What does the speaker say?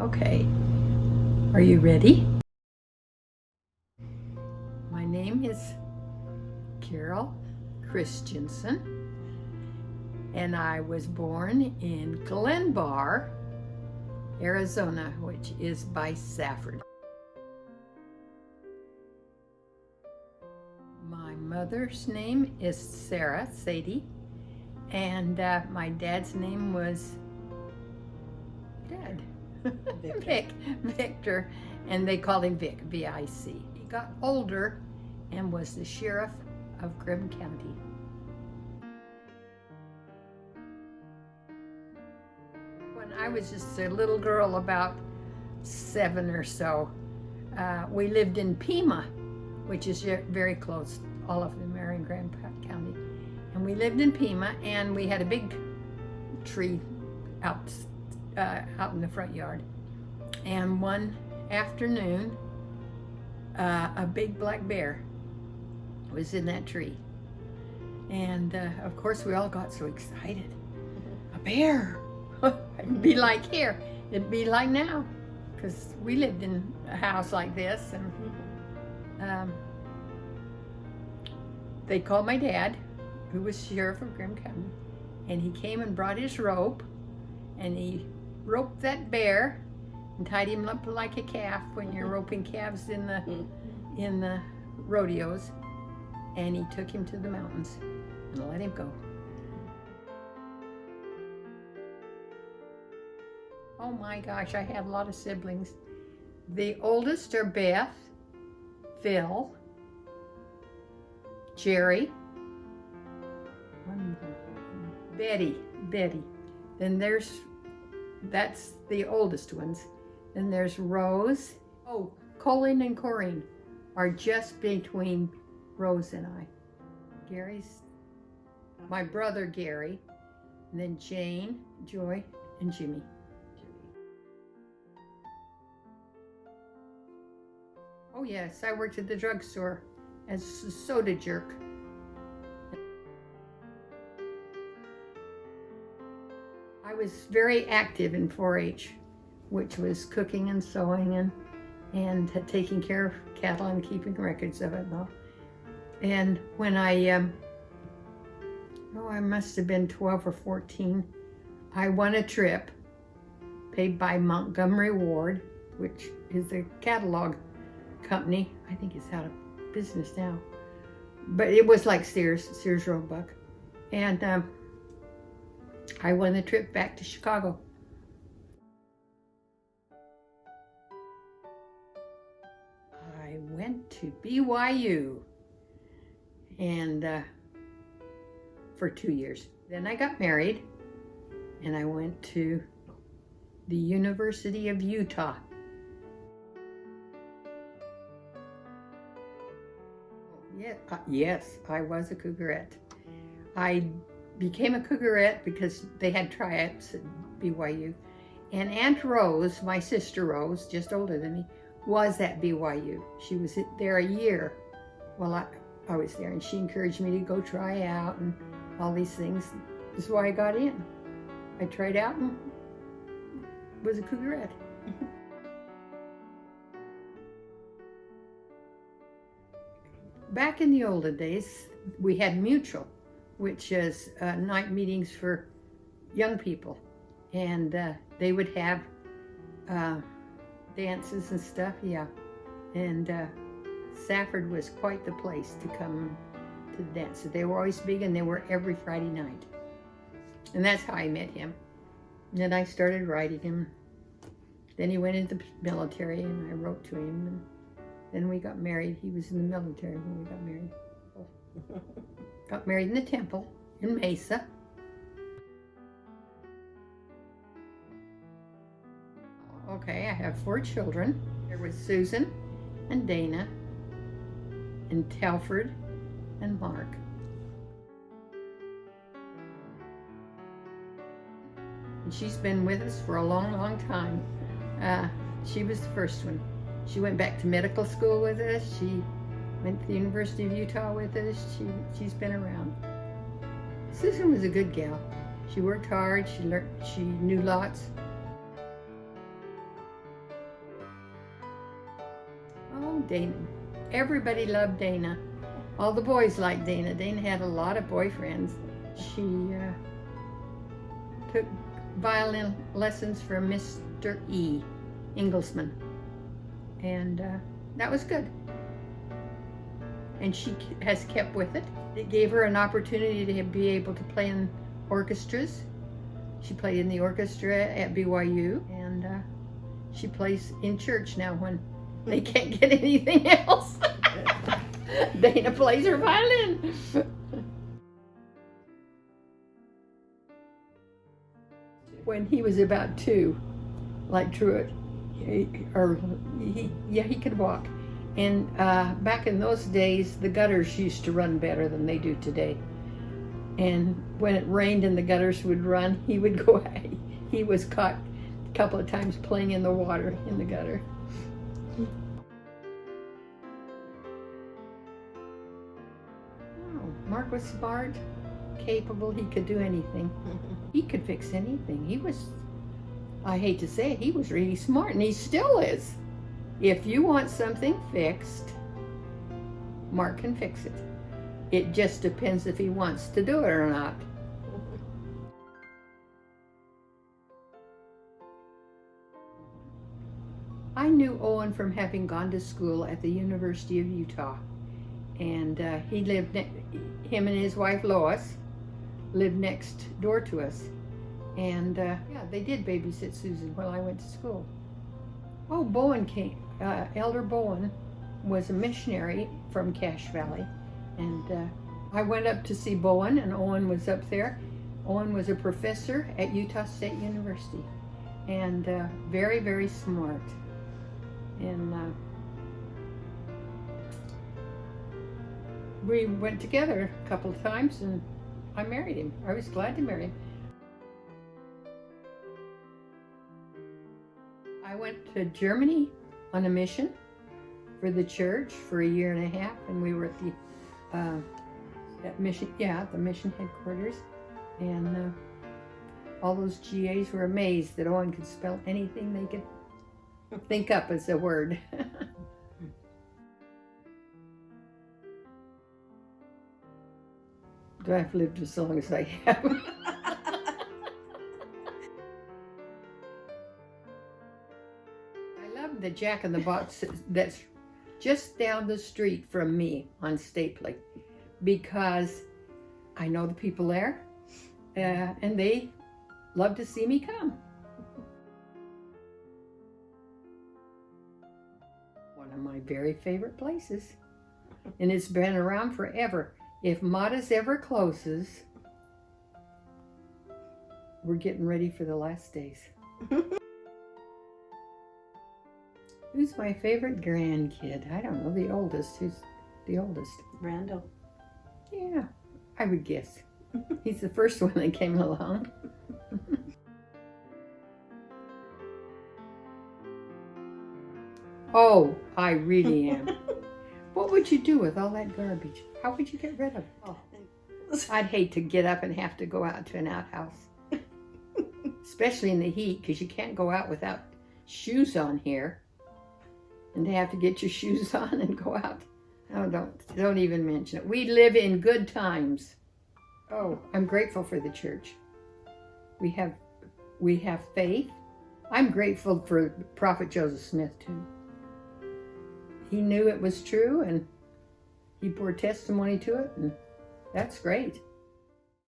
Okay, are you ready? My name is Carol Christensen, and I was born in Glenbar, Arizona, which is by Safford. My mother's name is Sarah Sadie, and my dad's name was Victor, and they called him Vic, V-I-C. He got older and was the sheriff of Grimm County. When I was just a little girl, about 7 or so, we lived in Pima, which is very close, all of them are in Grimm County. And we lived in Pima, and we had a big tree out in the front yard. And one afternoon, a big black bear was in that tree. And of course we all got so excited. A bear! It'd be like here, it'd be like now, because we lived in a house like this. And they called my dad, who was sheriff of Grimm County, and he came and brought his rope, and he roped that bear and tied him up like a calf when you're roping calves in the rodeos, and he took him to the mountains and let him go. Oh my gosh, I had a lot of siblings. The oldest are Beth, Phil, Jerry, Betty. Then that's the oldest ones. Then there's Rose. Oh, Colin and Corinne are just between Rose and I. Gary's my brother Gary, and then Jane, Joy, and Jimmy. Oh yes, I worked at the drugstore as a soda jerk. I was very active in 4-H, which was cooking and sewing and taking care of cattle and keeping records of it all. And when I must have been 12 or 14, I won a trip paid by Montgomery Ward, which is a catalog company. I think it's out of business now, but it was like Sears Roebuck. And I won the trip back to Chicago. I went to BYU and for 2 years. Then I got married and I went to the University of Utah. Yes, I was a Cougarette. I became a Cougarette because they had tryouts at BYU. And Aunt Rose, my sister Rose, just older than me, was at BYU. She was there a year while I was there, and she encouraged me to go try out and all these things. This is why I got in. I tried out and was a Cougarette. Back in the olden days, we had Mutual, which is night meetings for young people, and they would have dances and stuff, yeah. And Safford was quite the place to come to the dances. They were always big, and they were every Friday night. And that's how I met him. And then I started writing him. Then he went into the military, and I wrote to him. And then we got married. He was in the military when we got married. Got married in the temple in Mesa. Okay, I have 4 children. There was Susan and Dana and Telford and Mark. And she's been with us for a long, long time. She was the first one. She went back to medical school with us. She went to the University of Utah with us. She's been around. Susan was a good gal. She worked hard. She knew lots. Dana. Everybody loved Dana. All the boys liked Dana. Dana had a lot of boyfriends. She took violin lessons from Mr. E. Inglesman. And that was good. And she has kept with it. It gave her an opportunity to be able to play in orchestras. She played in the orchestra at BYU, and she plays in church now when they can't get anything else. Dana plays her violin. When he was about 2, like Truett, he could walk. And back in those days, the gutters used to run better than they do today. And when it rained and the gutters would run, he would go. He was caught a couple of times playing in the water in the gutter. Oh, Mark was smart, capable. He could do anything. He could fix anything. He was, I hate to say it, he was really smart, and he still is. If you want something fixed, Mark can fix it. It just depends if he wants to do it or not. I knew Owen from having gone to school at the University of Utah. And he lived, him and his wife Lois lived next door to us. And yeah, they did babysit Susan while I went to school. Oh, Bowen came. Elder Bowen was a missionary from Cache Valley, and I went up to see Bowen, and Owen was up there. Owen was a professor at Utah State University, and very, very smart. And we went together a couple of times, and I married him. I was glad to marry him. I went to Germany on a mission for the church for a year and a half, and we were at the mission headquarters, and all those GAs were amazed that Owen could spell anything they could think up as a word. Do I've lived as long as I have? The Jack in the Box that's just down the street from me on Stapley, because I know the people there, and they love to see me come. One of my very favorite places, and it's been around forever. If Mata's ever closes, we're getting ready for the last days. Who's my favorite grandkid? I don't know, the oldest. Who's the oldest? Randall. Yeah, I would guess. He's the first one that came along. Oh, I really am. What would you do with all that garbage? How would you get rid of it? Oh, I'd hate to get up and have to go out to an outhouse. Especially in the heat, because you can't go out without shoes on here. And to have to get your shoes on and go out. Oh, don't even mention it. We live in good times. Oh, I'm grateful for the church. We have faith. I'm grateful for Prophet Joseph Smith too. He knew it was true, and he bore testimony to it, and that's great.